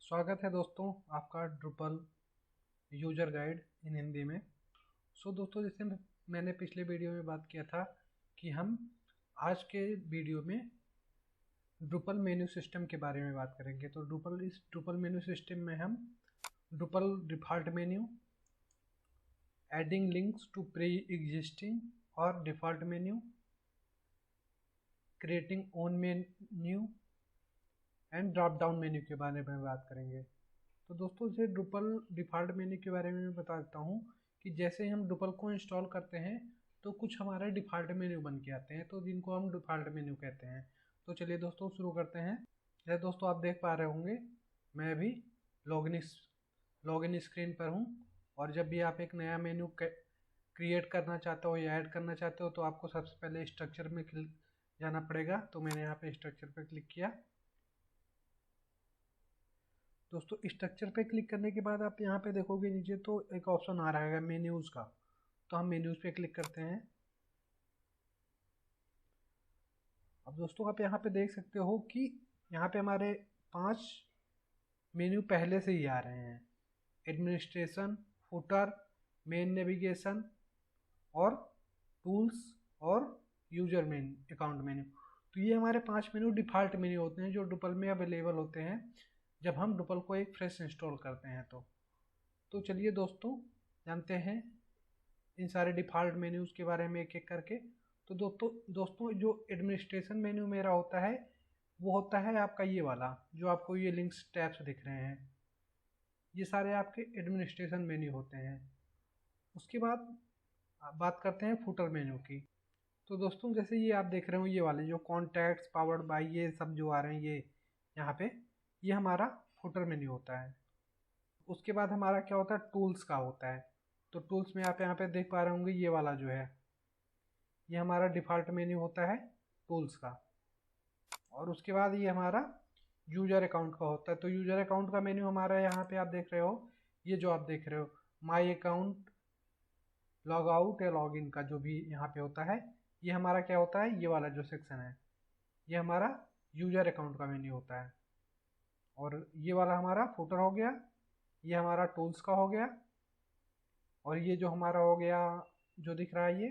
स्वागत है दोस्तों आपका ड्रुपल यूजर गाइड इन हिंदी में। दोस्तों, जैसे मैंने पिछले वीडियो में बात किया था कि हम आज के वीडियो में ड्रुपल मेन्यू सिस्टम के बारे में बात करेंगे। तो इस ड्रुपल मेन्यू सिस्टम में हम Drupal default menu, adding links to pre existing और default menu, creating own menu and drop down menu के बारे में बात करेंगे। तो दोस्तों, इसे ड्रुपल डिफ़ॉल्ट मेन्यू के बारे में मैं बता देता हूँ कि जैसे हम ड्रुपल को इंस्टॉल करते हैं तो कुछ हमारे डिफ़ॉल्ट मेन्यू बन के आते हैं, तो जिनको हम डिफ़ॉल्ट मेन्यू कहते हैं। तो चलिए दोस्तों शुरू करते हैं। जैसे दोस्तों आप देख पा रहे होंगे, मैं अभी लॉगिन स्क्रीन पर हूँ। और जब भी आप एक नया मेन्यू क्रिएट करना चाहते हो या ऐड करना चाहते हो तो आपको सबसे पहले स्ट्रक्चर में जाना पड़ेगा। तो मैंने यहाँ पे स्ट्रक्चर पर क्लिक किया। दोस्तों, स्ट्रक्चर पे क्लिक करने के बाद आप यहाँ पे देखोगे नीचे तो एक ऑप्शन आ रहा है मेन्यूज़ का। तो हम मेन्यूज़ पे क्लिक करते हैं। अब दोस्तों आप यहाँ पे देख सकते हो कि यहाँ पे हमारे 5 मेन्यू पहले से ही आ रहे हैं। एडमिनिस्ट्रेशन, फुटर, मेन नेविगेशन और टूल्स और यूजर अकाउंट मेन्यू। तो ये हमारे 5 मेन्यू डिफ़ॉल्ट मेन्यू होते हैं जो ड्रुपल में अवेलेबल होते हैं जब हम ड्रुपल को एक फ्रेश इंस्टॉल करते हैं। तो चलिए दोस्तों जानते हैं इन सारे डिफ़ॉल्ट मेन्यूज़ के बारे में एक एक करके। तो दोस्तों जो एडमिनिस्ट्रेशन मेन्यू मेरा होता है वो होता है आपका ये वाला, जो आपको ये लिंक्स टैब्स दिख रहे हैं। ये सारे आपके एडमिनिस्ट्रेशन मेन्यू होते हैं। उसके बाद बात करते हैं फुटर मेन्यू की। तो दोस्तों जैसे ये आप देख रहे हो, ये वाले जो कॉन्टैक्ट्स, पावर्ड बाय, ये सब जो आ रहे हैं ये यहाँ पे, ये हमारा फुटर मेन्यू होता है। उसके बाद हमारा क्या होता है, टूल्स का होता है। तो टूल्स में आप यहाँ पे देख पा रहे होंगे, ये वाला जो है ये हमारा डिफ़ॉल्ट मेन्यू होता है टूल्स का। और उसके बाद ये हमारा यूजर अकाउंट का होता है। तो यूजर अकाउंट का मेन्यू हमारा यहाँ पे आप देख रहे हो, ये जो आप देख रहे हो माई अकाउंट, लॉग आउट या लॉग इन का जो भी यहाँ पे होता है, ये हमारा क्या होता है, ये वाला जो सेक्शन है ये हमारा यूजर अकाउंट का मेन्यू होता है। और ये वाला हमारा फुटर हो गया, ये हमारा टूल्स का हो गया। और ये जो हमारा हो गया जो दिख रहा है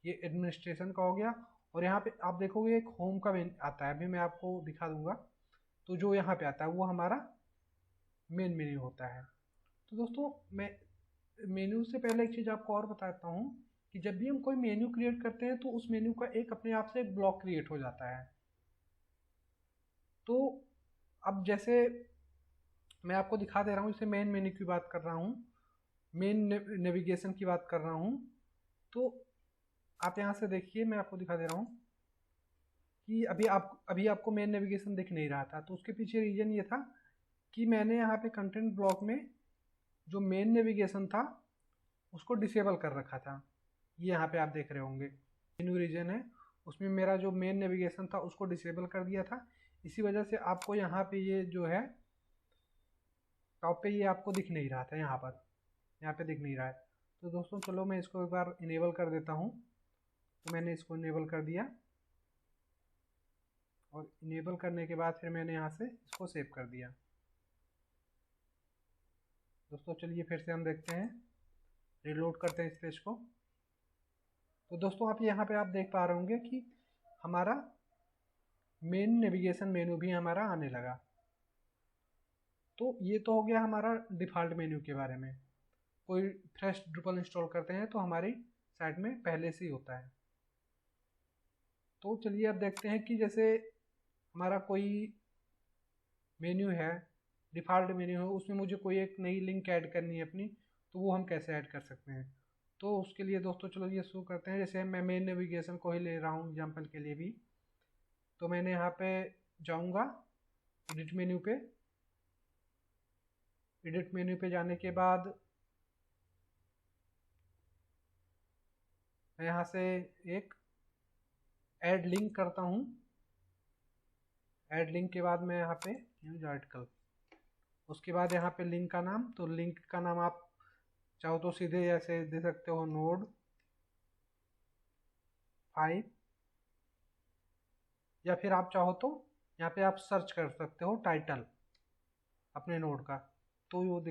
ये एडमिनिस्ट्रेशन का हो गया। और यहाँ पे आप देखोगे एक होम का आता है, अभी मैं आपको दिखा दूंगा। तो जो यहाँ पे आता है वो हमारा मेन मेन्यू होता है। तो दोस्तों मैं मेन्यू से पहले एक चीज़ आपको और बताता हूँ कि जब भी हम कोई मेन्यू क्रिएट करते हैं तो उस मेन्यू का एक अपने आप से एक ब्लॉक क्रिएट हो जाता है। तो अब जैसे मैं आपको दिखा दे रहा हूँ, इसे मेन मेन्यू की बात कर रहा हूँ, मेन नेविगेशन की बात कर रहा हूँ। तो आप यहाँ से देखिए, मैं आपको दिखा दे रहा हूँ कि अभी आपको मेन नेविगेशन दिख नहीं रहा था। तो उसके पीछे रीज़न ये था कि मैंने यहाँ पे कंटेंट ब्लॉक में जो मेन नेविगेशन था उसको डिसेबल कर रखा था। ये यहाँ पे आप देख रहे होंगे मेन्यू रीजन है, उसमें मेरा जो मेन नेविगेशन था उसको डिसेबल कर दिया था। इसी वजह से आपको यहाँ पे ये जो है टॉप पे ये आपको दिख नहीं रहा था, यहाँ पे दिख नहीं रहा है। तो दोस्तों चलो मैं इसको एक बार इनेबल कर देता हूँ। तो मैंने इसको इनेबल कर दिया और इनेबल करने के बाद फिर मैंने यहाँ से इसको सेव कर दिया। दोस्तों चलिए फिर से हम देखते हैं, रिलोड करते हैं इस पेज को। तो दोस्तों यहाँ पे आप देख पा रहे होंगे कि हमारा मेन नेविगेशन मेनू भी हमारा आने लगा। तो ये तो हो गया हमारा डिफ़ॉल्ट मेन्यू के बारे में। कोई फ्रेश ड्रुपल इंस्टॉल करते हैं तो हमारी साइट में पहले से ही होता है। तो चलिए अब देखते हैं कि जैसे हमारा कोई मेन्यू है, डिफ़ॉल्ट मेन्यू है, उसमें मुझे कोई एक नई लिंक ऐड करनी है अपनी, तो वो हम कैसे ऐड कर सकते हैं। तो उसके लिए दोस्तों चलो ये शुरू करते हैं। जैसे मैं मेन नेविगेशन को ही ले रहा हूँ एग्जाम्पल के लिए भी। तो मैंने यहाँ पे जाऊँगा एडिट मेन्यू पे। एडिट मेन्यू पे जाने के बाद मैं यहाँ से एक ऐड लिंक करता हूँ। ऐड लिंक के बाद मैं यहाँ पे न्यूज आर्टिकल, उसके बाद यहाँ पे लिंक का नाम, तो लिंक का नाम आप चाहो तो सीधे ऐसे दे सकते हो, नोड 5, या फिर आप चाहो तो यहाँ पे आप सर्च कर सकते हो टाइटल। अपने नोड का। तो वो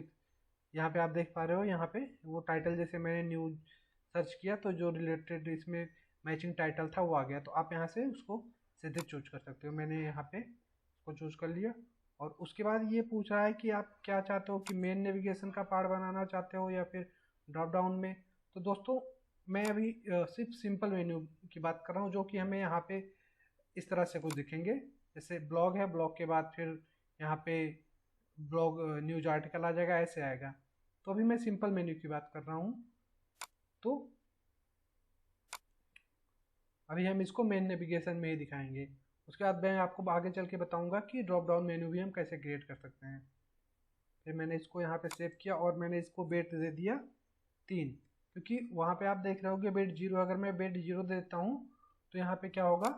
यहाँ पे आप देख पा रहे हो, यहाँ पे वो टाइटल जैसे मैंने न्यू सर्च किया तो जो रिलेटेड इसमें मैचिंग टाइटल था वो आ गया। तो आप यहाँ से उसको सीधे चूज कर सकते हो। मैंने यहाँ पे उसको चूज कर लिया। और उसके बाद ये पूछ रहा है कि आप क्या चाहते हो, कि मेन नेविगेशन का पार्ट बनाना चाहते हो या फिर ड्रॉप डाउन में। तो दोस्तों मैं अभी सिर्फ सिंपल मेन्यू की बात कर रहा हूँ, जो कि हमें यहाँ पे इस तरह से कुछ दिखेंगे। जैसे ब्लॉग है, ब्लॉग के बाद फिर यहाँ पे ब्लॉग न्यूज आर्टिकल आ जाएगा, ऐसे आएगा। तो अभी मैं सिंपल मेन्यू की बात कर रहा हूँ। तो अभी हम इसको मेन नेविगेशन में ही दिखाएंगे। उसके बाद मैं आपको आगे चल के बताऊंगा कि ड्रॉप डाउन मेन्यू भी हम कैसे क्रिएट कर सकते हैं। फिर मैंने इसको यहाँ पे सेव किया और मैंने इसको वेट दे दिया 3, क्योंकि वहाँ पे आप देख रहे होगे वेट 0। अगर मैं वेट 0 देता हूँ तो यहाँ पे क्या होगा,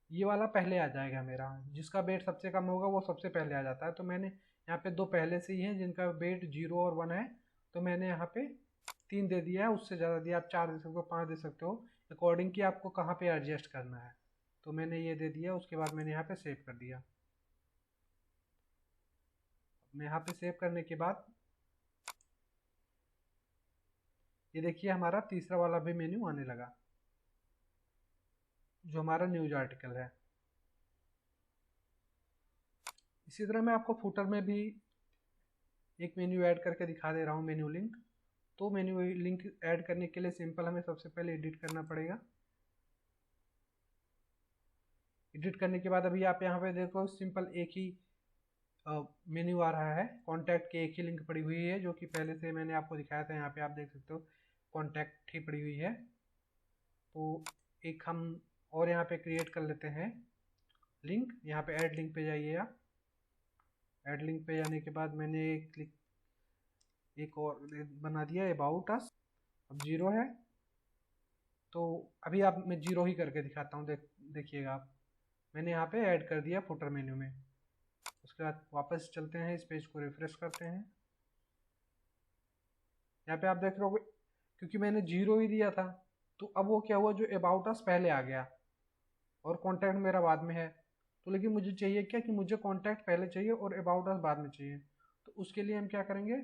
ये वाला पहले आ जाएगा मेरा। जिसका वेट सबसे कम होगा वो सबसे पहले आ जाता है। तो मैंने यहाँ पे 2 पहले से ही हैं जिनका वेट 0 और 1 है। तो मैंने यहाँ पे 3 दे दिया है, उससे ज़्यादा दिया, आप 4 दे सकते हो, 5 दे सकते हो, अकॉर्डिंग कि आपको कहाँ पे एडजस्ट करना है। तो मैंने ये दे दिया। उसके बाद मैंने यहाँ पे सेव कर दिया। मैं यहाँ पे सेव करने के बाद ये देखिए हमारा तीसरा वाला भी मेन्यू आने लगा, जो हमारा न्यूज आर्टिकल है। इसी तरह मैं आपको फुटर में भी एक मेन्यू ऐड करके दिखा दे रहा हूँ, मेन्यू लिंक। तो मेन्यू लिंक ऐड करने के लिए सिंपल हमें सबसे पहले एडिट करना पड़ेगा। एडिट करने के बाद अभी आप यहाँ पे देखो सिंपल एक ही मेन्यू आ रहा है। कॉन्टैक्ट की एक ही लिंक पड़ी हुई है, जो कि पहले से मैंने आपको दिखाया था। यहाँ पे आप देख सकते हो कॉन्टैक्ट ही पड़ी हुई है। तो एक हम और यहाँ पे क्रिएट कर लेते हैं लिंक। यहाँ पे ऐड लिंक पे जाइए आप। ऐड लिंक पे जाने के बाद मैंने एक और बना दिया अबाउट अस। अब 0 है तो अभी आप मैं 0 ही करके दिखाता हूँ। देखिएगा आप, मैंने यहाँ पे ऐड कर दिया फुटर मेन्यू में। उसके बाद वापस चलते हैं, इस पेज को रिफ्रेश करते हैं। यहाँ पे आप देख रहे हो क्योंकि मैंने 0 ही दिया था, तो अब वो क्या हुआ, जो अबाउट अस पहले आ गया और कॉन्टैक्ट मेरा बाद में है। तो लेकिन मुझे चाहिए क्या, कि मुझे कॉन्टैक्ट पहले चाहिए और अबाउट अस बाद में चाहिए। तो उसके लिए हम क्या करेंगे,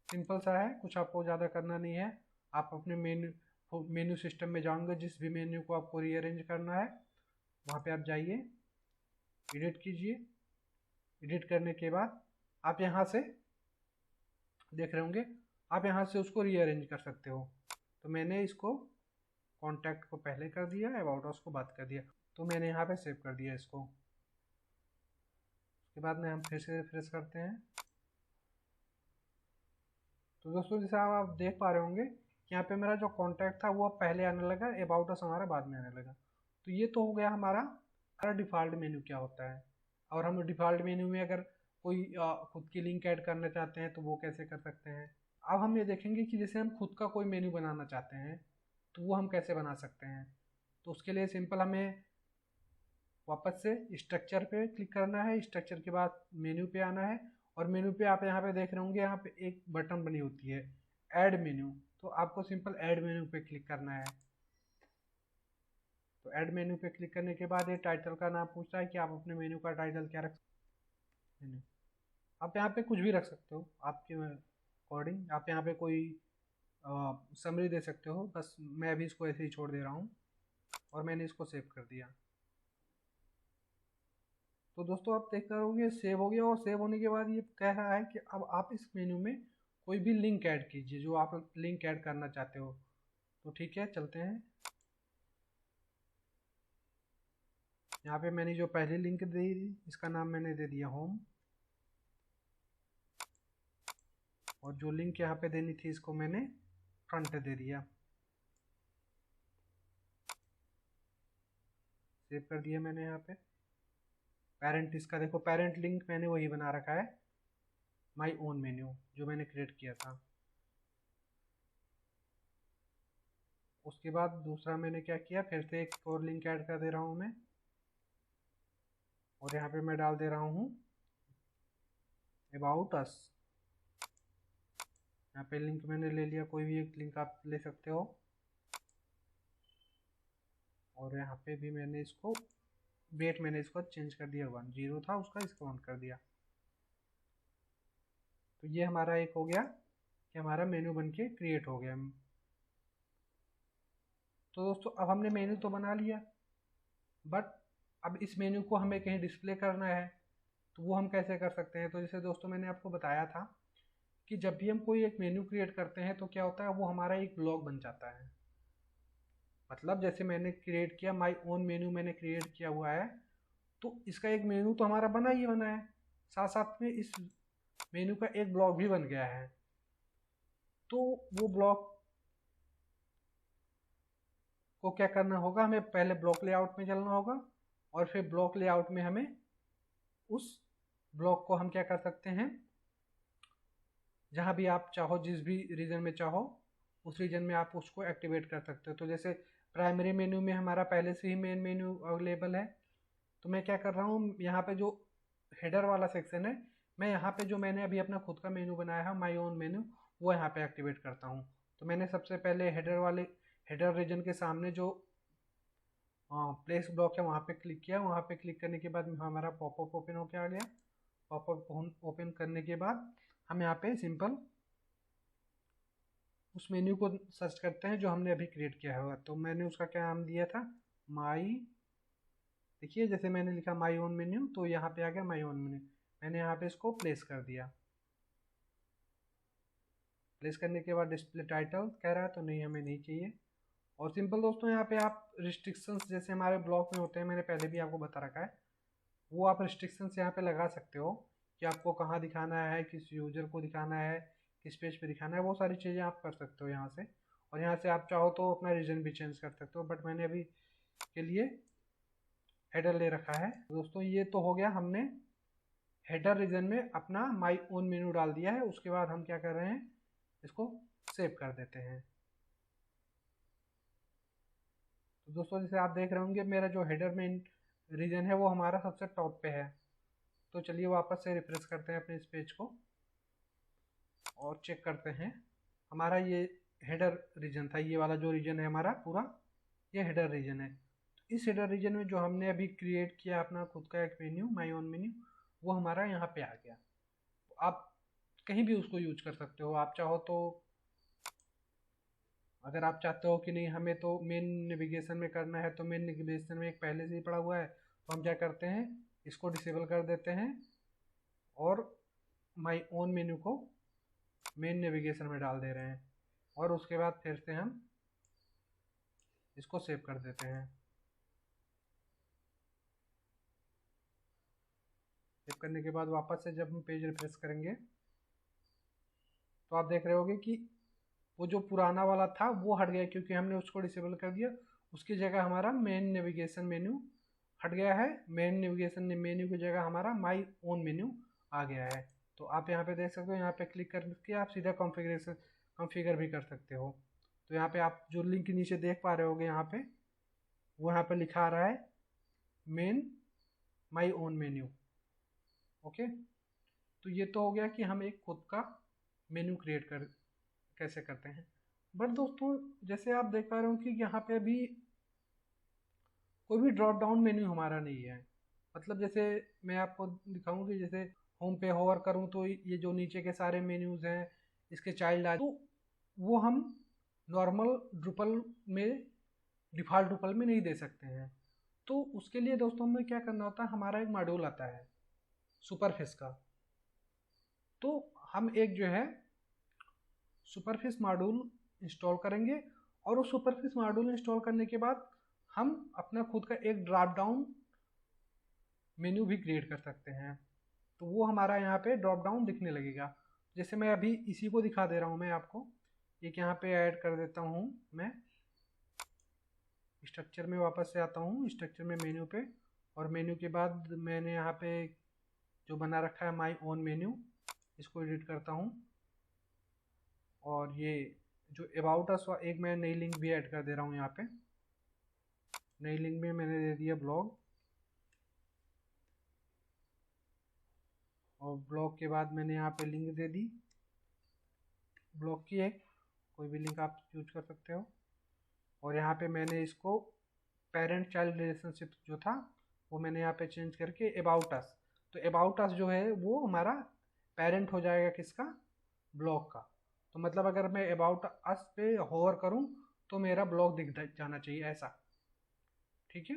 सिंपल सा है, कुछ आपको ज़्यादा करना नहीं है। आप अपने मेन्यू सिस्टम में जाओगे, जिस भी मेन्यू को आपको रीअरेंज करना है वहाँ पे आप जाइए, एडिट कीजिए। एडिट करने के बाद आप यहाँ से देख रहे होंगे, आप यहाँ से उसको रीअरेंज कर सकते हो। तो मैंने इसको कॉन्टैक्ट को पहले कर दिया, अबाउट अस को बाद कर दिया। तो मैंने यहाँ पे सेव कर दिया इसको। उसके बाद में हम फिर से रिफ्रेश करते हैं। तो दोस्तों जैसे आप देख पा रहे होंगे कि यहाँ पे मेरा जो कॉन्टैक्ट था वो पहले आने लगा, अबाउट अस हमारा बाद में आने लगा। तो ये तो हो गया हमारा डिफ़ॉल्ट मेन्यू क्या होता है। और हम डिफ़ॉल्ट मेन्यू में अगर कोई खुद की लिंक ऐड करना चाहते हैं तो वो कैसे कर सकते हैं। अब हम ये देखेंगे कि जैसे हम खुद का कोई मेन्यू बनाना चाहते हैं तो वो हम कैसे बना सकते हैं। तो उसके लिए सिंपल हमें वापस से स्ट्रक्चर पे क्लिक करना है। स्ट्रक्चर के बाद मेन्यू पे आना है। और मेन्यू पे आप यहाँ पे देख रहे होंगे, यहाँ पे एक बटन बनी होती है ऐड मेन्यू। तो आपको सिंपल ऐड मेन्यू पे क्लिक करना है। तो ऐड मेन्यू पे क्लिक करने के बाद ये टाइटल का नाम पूछता है कि आप अपने मेन्यू का टाइटल क्या रख सकते हैं। आप यहाँ पे कुछ भी रख सकते हो आपके अकॉर्डिंग। आप यहाँ पे कोई समरी दे सकते हो। बस मैं अभी इसको ऐसे ही छोड़ दे रहा हूँ और मैंने इसको सेव कर दिया। तो दोस्तों आप देख रहे होंगे सेव हो गया। और सेव होने के बाद ये कह रहा है कि अब आप इस मेन्यू में कोई भी लिंक ऐड कीजिए, जो आप लिंक ऐड करना चाहते हो। तो ठीक है, चलते हैं। यहाँ पे मैंने जो पहली लिंक दी, इसका नाम मैंने दे दिया होम। और जो लिंक यहाँ पे देनी थी इसको मैंने फ्रंट दे दिया। सेव कर दिया मैंने। यहाँ पे पेरेंट, इसका देखो पेरेंट लिंक मैंने वही बना रखा है, माई ओन मेन्यू, जो मैंने क्रिएट किया था। उसके बाद दूसरा मैंने क्या किया, फिर से एक और लिंक ऐड कर दे रहा हूँ मैं। और यहाँ पे मैं डाल दे रहा हूँ अबाउट अस। यहाँ पे लिंक मैंने ले लिया, कोई भी एक लिंक आप ले सकते हो। और यहाँ पे भी मैंने इसको वेट मैंने इसको चेंज कर दिया 1, 0 था उसका, इसको 1 कर दिया। तो ये हमारा एक हो गया कि हमारा मेन्यू बन के क्रिएट हो गया। तो दोस्तों अब हमने मेन्यू तो बना लिया, बट अब इस मेन्यू को हमें कहीं डिस्प्ले करना है, तो वो हम कैसे कर सकते हैं। तो जैसे दोस्तों मैंने आपको बताया था कि जब भी हम कोई एक मेन्यू क्रिएट करते हैं तो क्या होता है, वो हमारा एक ब्लॉग बन जाता है। मतलब जैसे मैंने क्रिएट किया, माई ओन मेन्यू मैंने क्रिएट किया हुआ है, तो इसका एक मेन्यू तो हमारा बना ही बना है, साथ साथ में इस मेन्यू का एक ब्लॉग भी बन गया है। तो वो ब्लॉग को क्या करना होगा, हमें पहले ब्लॉक लेआउट में चलना होगा, और फिर ब्लॉक लेआउट में हमें उस ब्लॉक को हम क्या कर सकते हैं, जहाँ भी आप चाहो, जिस भी रीजन में चाहो उस रीजन में आप उसको एक्टिवेट कर सकते हो। तो जैसे प्राइमरी मेन्यू में हमारा पहले से ही मेन मेन्यू अवेलेबल है, तो मैं क्या कर रहा हूँ, यहाँ पे जो हेडर वाला सेक्शन है, मैं यहाँ पे जो मैंने अभी अपना खुद का मेन्यू बनाया है माई ओन मेन्यू, वो यहाँ पे एक्टिवेट करता हूँ। तो मैंने सबसे पहले हेडर रीजन के सामने जो प्लेस ब्लॉक है वहाँ पे क्लिक किया। वहाँ पे क्लिक करने के बाद हमारा पॉपअप ओपन होके आ गया। पॉपअप ओपन करने के बाद हम यहाँ पे सिंपल उस मेन्यू को सर्च करते हैं जो हमने अभी क्रिएट किया हुआ। तो मैंने उसका क्या नाम दिया था, माई, देखिए जैसे मैंने लिखा माई ओन मेन्यू, तो यहाँ पे आ गया माई ओन मेन्यू। मैंने यहाँ पे इसको प्लेस कर दिया। प्लेस करने के बाद डिस्प्ले टाइटल कह रहा है, तो नहीं, हमें नहीं चाहिए। और सिंपल दोस्तों यहाँ पे आप रिस्ट्रिक्शंस जैसे हमारे ब्लॉक में होते हैं, मैंने पहले भी आपको बता रखा है, वो आप रिस्ट्रिक्शंस यहाँ पे लगा सकते हो कि आपको कहाँ दिखाना है, किस यूजर को दिखाना है, किस पेज पे दिखाना है, वो सारी चीज़ें आप कर सकते हो यहाँ से। और यहाँ से आप चाहो तो अपना रीजन भी चेंज कर सकते हो, बट मैंने अभी के लिए हेडर ले रखा है। दोस्तों ये तो हो गया, हमने हेडर रीजन में अपना माई ओन मेन्यू डाल दिया है। उसके बाद हम क्या कर रहे हैं, इसको सेव कर देते हैं। तो दोस्तों जैसे आप देख रहे होंगे, मेरा जो हेडर में रीजन है वो हमारा सबसे टॉप पे है। तो चलिए वापस से रिफ्रेश करते हैं अपने इस पेज को और चेक करते हैं। हमारा ये हेडर रीजन था, ये वाला जो रीजन है हमारा पूरा, ये हेडर रीजन है। तो इस हेडर रीजन में जो हमने अभी क्रिएट किया अपना खुद का एक मेन्यू, माई ओन मेन्यू, वो हमारा यहाँ पे आ गया। तो आप कहीं भी उसको यूज कर सकते हो। आप चाहो तो, अगर आप चाहते हो कि नहीं हमें तो मेन नेविगेशन में करना है, तो मेन नेविगेशन में एक पहले से ही पड़ा हुआ है, तो हम क्या करते हैं, इसको डिसेबल कर देते हैं और माई ओन मेन्यू को मेन नेविगेशन में डाल दे रहे हैं। और उसके बाद फिर से हम इसको सेव कर देते हैं। सेव करने के बाद वापस से जब हम पेज रिफ्रेश करेंगे, तो आप देख रहे होंगे कि वो जो पुराना वाला था वो हट गया, क्योंकि हमने उसको डिसेबल कर दिया। उसकी जगह हमारा मेन नेविगेशन मेन्यू हट गया है। मेन नेविगेशन मेन्यू की जगह हमारा माई ओन मेन्यू आ गया है। तो आप यहाँ पे देख सकते हो, यहाँ पे क्लिक करके आप सीधा कॉन्फ़िगर भी कर सकते हो। तो यहाँ पे आप जो लिंक नीचे देख पा रहे होगे, यहाँ पे वो यहाँ पे लिखा आ रहा है main my own menu. Okay, तो ये तो हो गया कि हम एक खुद का मेन्यू क्रिएट कर कैसे करते हैं। बट दोस्तों जैसे आप देख पा रहे हो कि यहाँ पे अभी कोई भी ड्रॉप डाउन मेन्यू हमारा नहीं है। मतलब जैसे मैं आपको दिखाऊं कि जैसे होम पे होवर करूं तो ये जो नीचे के सारे मेन्यूज़ हैं, इसके चाइल्ड आ, तो वो हम नॉर्मल ड्रुपल में, डिफ़ॉल्ट ड्रुपल में नहीं दे सकते हैं। तो उसके लिए दोस्तों हमें क्या करना होता है, हमारा एक मॉड्यूल आता है सुपरफिश का। तो हम एक जो है सुपरफिश मॉड्यूल इंस्टॉल करेंगे, और उस सुपरफिश मॉड्यूल इंस्टॉल करने के बाद हम अपना खुद का एक ड्रॉप डाउन मेन्यू भी क्रिएट कर सकते हैं। तो वो हमारा यहाँ पे ड्रॉप डाउन दिखने लगेगा। जैसे मैं अभी इसी को दिखा दे रहा हूँ, मैं आपको एक यहाँ पे ऐड कर देता हूँ। मैं स्ट्रक्चर में वापस से आता हूँ, स्ट्रक्चर में मेन्यू पे, और मेन्यू के बाद मैंने यहाँ पे जो बना रखा है माई ओन मेन्यू, इसको एडिट करता हूँ। और ये जो अबाउट अस, एक मैं नई लिंक भी ऐड कर दे रहा हूँ यहाँ पे। नई लिंक में मैंने दे दिया ब्लॉग, और ब्लॉग के बाद मैंने यहाँ पे लिंक दे दी ब्लॉग की, एक कोई भी लिंक आप यूज कर सकते हो। और यहाँ पे मैंने इसको पेरेंट चाइल्ड रिलेशनशिप जो था वो मैंने यहाँ पे चेंज करके अबाउट अस, तो अबाउट अस जो है वो हमारा पेरेंट हो जाएगा किसका, ब्लॉक का। तो मतलब अगर मैं अबाउट अस पे होवर करूं तो मेरा ब्लॉक दिख जाना चाहिए ऐसा, ठीक है।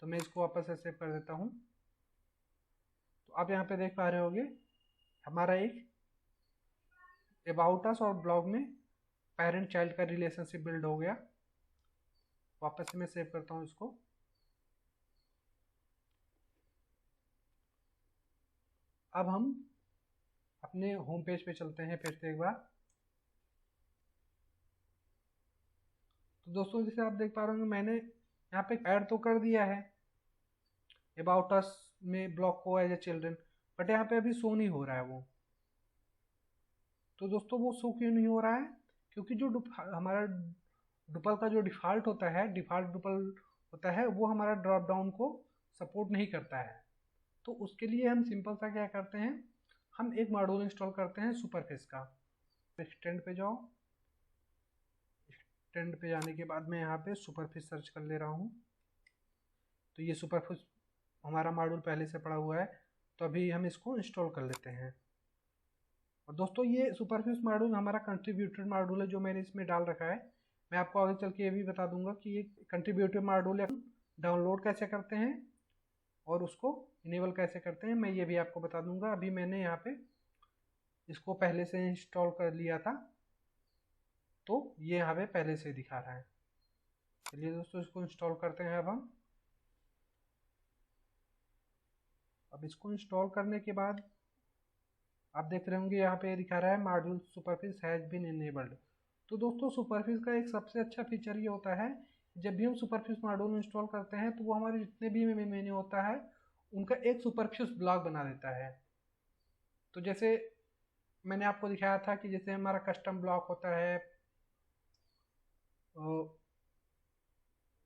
तो मैं इसको वापस से सेव कर देता हूं। तो आप यहाँ पे देख पा रहे होंगे हमारा एक अबाउट अस और ब्लॉग में पेरेंट चाइल्ड का रिलेशनशिप बिल्ड हो गया। वापस से मैं सेव करता हूँ इसको। अब हम अपने होम पेज पे चलते हैं फिर से एक बार। तो दोस्तों जैसे आप देख पा रहे होंगे मैंने यहाँ पे ऐड तो कर दिया है अबाउट अस में ब्लॉक को एज ए चिल्ड्रन, बट यहाँ पे अभी शो नहीं हो रहा है वो। तो दोस्तों वो शो क्यों नहीं हो रहा है, क्योंकि जो हमारा डुपल का जो डिफ़ॉल्ट होता है, डिफ़ॉल्ट डुपल होता है, वो हमारा ड्रॉप डाउन को सपोर्ट नहीं करता है। तो उसके लिए हम सिंपल सा क्या करते हैं, हम एक मॉड्यूल इंस्टॉल करते हैं सुपरफिश का। एक्सटेंड पे जाओ, एक्सटेंड पे जाने के बाद मैं यहाँ पे सुपरफिश सर्च कर ले रहा हूँ। तो ये सुपरफिश हमारा मॉड्यूल पहले से पड़ा हुआ है, तो अभी हम इसको इंस्टॉल कर लेते हैं। और दोस्तों ये सुपरफिश मॉड्यूल हमारा कंट्रीब्यूटेड मॉड्यूल है जो मैंने इसमें डाल रखा है। मैं आपको आगे चल के ये भी बता दूंगा कि ये कंट्रीब्यूटेड मॉड्यूल है, डाउनलोड कैसे करते हैं और उसको इनेबल कैसे करते हैं, मैं ये भी आपको बता दूंगा। अभी मैंने यहाँ पे इसको पहले से इंस्टॉल कर लिया था, तो ये यहाँ पे पहले से दिखा रहा है। चलिए दोस्तों इसको इंस्टॉल करते हैं अब इसको इंस्टॉल करने के बाद आप देख रहे होंगे यहाँ पे दिखा रहा है मॉड्यूल सुपरफिश हैज बीन इनेबल्ड। तो दोस्तों सुपरफिश का एक सबसे अच्छा फीचर ये होता है, जब भी हम सुपरफिश मॉड्यूल इंस्टॉल करते हैं तो वो हमारे जितने भी मेन्यू होता है उनका एक सुपरफिश ब्लॉक बना देता है। तो जैसे मैंने आपको दिखाया था कि जैसे हमारा कस्टम ब्लॉक होता है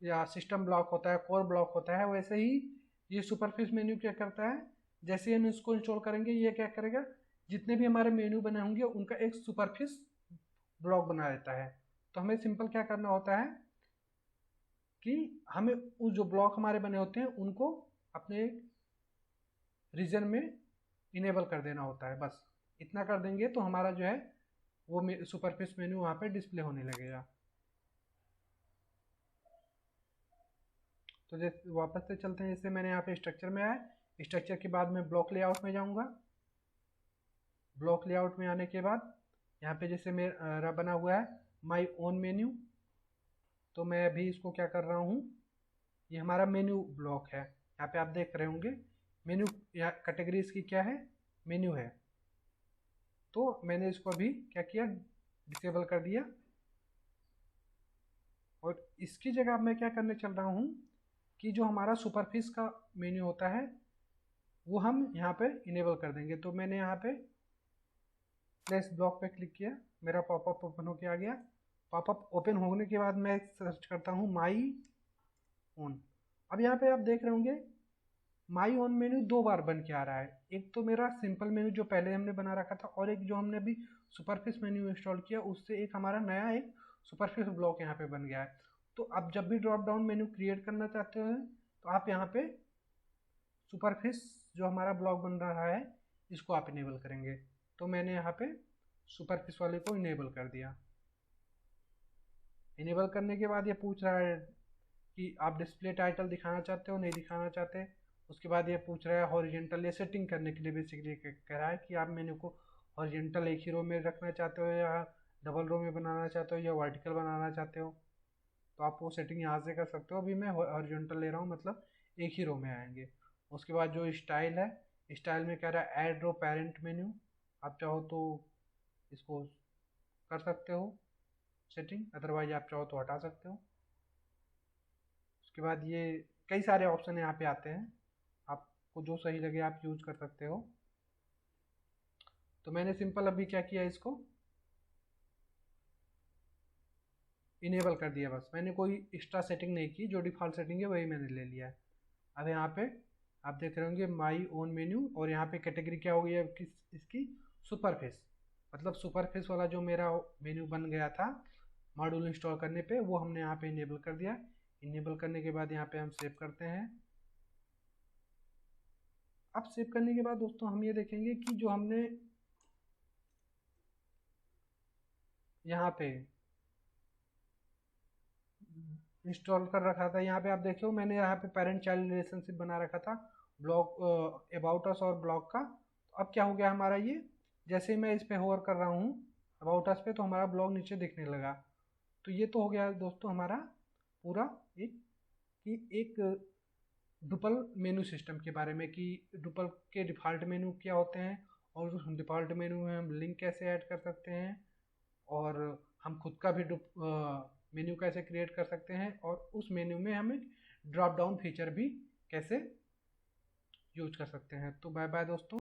या सिस्टम ब्लॉक होता है, कोर ब्लॉक होता है, वैसे ही ये सुपरफिश मेन्यू क्या करता है, जैसे ही हम इसको इंस्टॉल करेंगे ये क्या करेगा, जितने भी हमारे मेन्यू बने होंगे उनका एक सुपरफिश ब्लॉक बना देता है। तो हमें सिंपल क्या करना होता है कि हमें उस जो ब्लॉक हमारे बने होते हैं उनको अपने रीजन में इनेबल कर देना होता है। बस इतना कर देंगे तो हमारा जो है वो सुपरफिश मेन्यू वहाँ पे डिस्प्ले होने लगेगा। तो जैसे वापस से चलते हैं, जैसे मैंने यहाँ पे स्ट्रक्चर में आया, स्ट्रक्चर के बाद मैं ब्लॉक लेआउट में जाऊँगा। ब्लॉक लेआउट में आने के बाद यहाँ पे जैसे मेरा बना हुआ है माई ओन मेन्यू, तो मैं अभी इसको क्या कर रहा हूँ, ये हमारा मेन्यू ब्लॉक है। यहाँ पे आप देख रहे होंगे मेन्यू, यहाँ कैटेगरी इसकी क्या है, मेन्यू है। तो मैंने इसको अभी क्या किया, डिसेबल कर दिया। और इसकी जगह मैं क्या करने चल रहा हूँ कि जो हमारा सुपरफिश का मेन्यू होता है वो हम यहाँ पे इनेबल कर देंगे। तो मैंने यहाँ पे प्लेस ब्लॉक पे क्लिक किया, मेरा पॉपअप ओपन होके आ गया। पॉपअप ओपन होने के बाद मैं सर्च करता हूँ माई ओन। अब यहाँ पे आप देख रहे होंगे माई ओन मेन्यू दो बार बन के आ रहा है, एक तो मेरा सिंपल मेन्यू जो पहले हमने बना रखा था, और एक जो हमने अभी सुपरफिश मेन्यू इंस्टॉल किया उससे एक हमारा नया एक सुपरफिश ब्लॉक यहाँ पे बन गया है। तो आप जब भी ड्रॉप डाउन मेन्यू क्रिएट करना चाहते हैं तो आप यहाँ पे सुपरफिश जो हमारा ब्लॉक बन रहा है इसको आप इनेबल करेंगे। तो मैंने यहाँ पे सुपरफिश वाले को इनेबल कर दिया। इनेबल करने के बाद ये पूछ रहा है कि आप डिस्प्ले टाइटल दिखाना चाहते हो, नहीं दिखाना चाहते। उसके बाद ये पूछ रहा है हॉरिजेंटल, ये सेटिंग करने के लिए बेसिकली कह रहा है कि आप मेन्यू को हॉरिजेंटल एक ही रो में रखना चाहते हो या डबल रो में बनाना चाहते हो या वर्टिकल बनाना चाहते हो, तो आप वो सेटिंग यहाँ से कर सकते हो। अभी मैं हॉरिजॉन्टल ले रहा हूँ, मतलब एक ही रो में आएंगे। उसके बाद जो स्टाइल है, स्टाइल में कह रहा है ऐड रो पेरेंट मेन्यू, आप चाहो तो इसको कर सकते हो सेटिंग, अदरवाइज आप चाहो तो हटा सकते हो। उसके बाद ये कई सारे ऑप्शन यहाँ पे आते हैं, आपको जो सही लगे आप यूज कर सकते हो। तो मैंने सिंपल अभी क्या किया, इसको इनेबल कर दिया। बस मैंने कोई एक्स्ट्रा सेटिंग नहीं की, जो डिफ़ॉल्ट सेटिंग है वही मैंने ले लिया है। अब यहाँ पे आप देख रहे होंगे माई ओन मेन्यू, और यहाँ पे कैटेगरी क्या हो गई है इसकी, सुपरफिश। मतलब सुपरफिश वाला जो मेरा मेन्यू बन गया था मॉड्यूल इंस्टॉल करने पे, वो हमने यहाँ पे इनेबल कर दिया। इनेबल करने के बाद यहाँ पे हम सेव करते हैं। अब सेव करने के बाद दोस्तों हम ये देखेंगे कि जो हमने यहाँ पे इंस्टॉल कर रखा था। यहाँ पे आप देखे हो मैंने यहाँ पे पेरेंट चाइल्ड रिलेशनशिप बना रखा था ब्लॉग अबाउट अस और ब्लॉग का। तो अब क्या हो गया हमारा ये, जैसे ही मैं इस पे होवर कर रहा हूँ अबाउट अस पे तो हमारा ब्लॉग नीचे दिखने लगा। तो ये तो हो गया दोस्तों हमारा पूरा एक डुपल मेनू सिस्टम के बारे में कि डुपल के डिफ़ॉल्ट मेनू क्या होते हैं और उस डिफ़ॉल्ट मेनू में हम लिंक कैसे ऐड कर सकते हैं और हम खुद का भी मेन्यू कैसे क्रिएट कर सकते हैं और उस मेन्यू में हम एक ड्रॉप डाउन फीचर भी कैसे यूज कर सकते हैं। तो बाय बाय दोस्तों।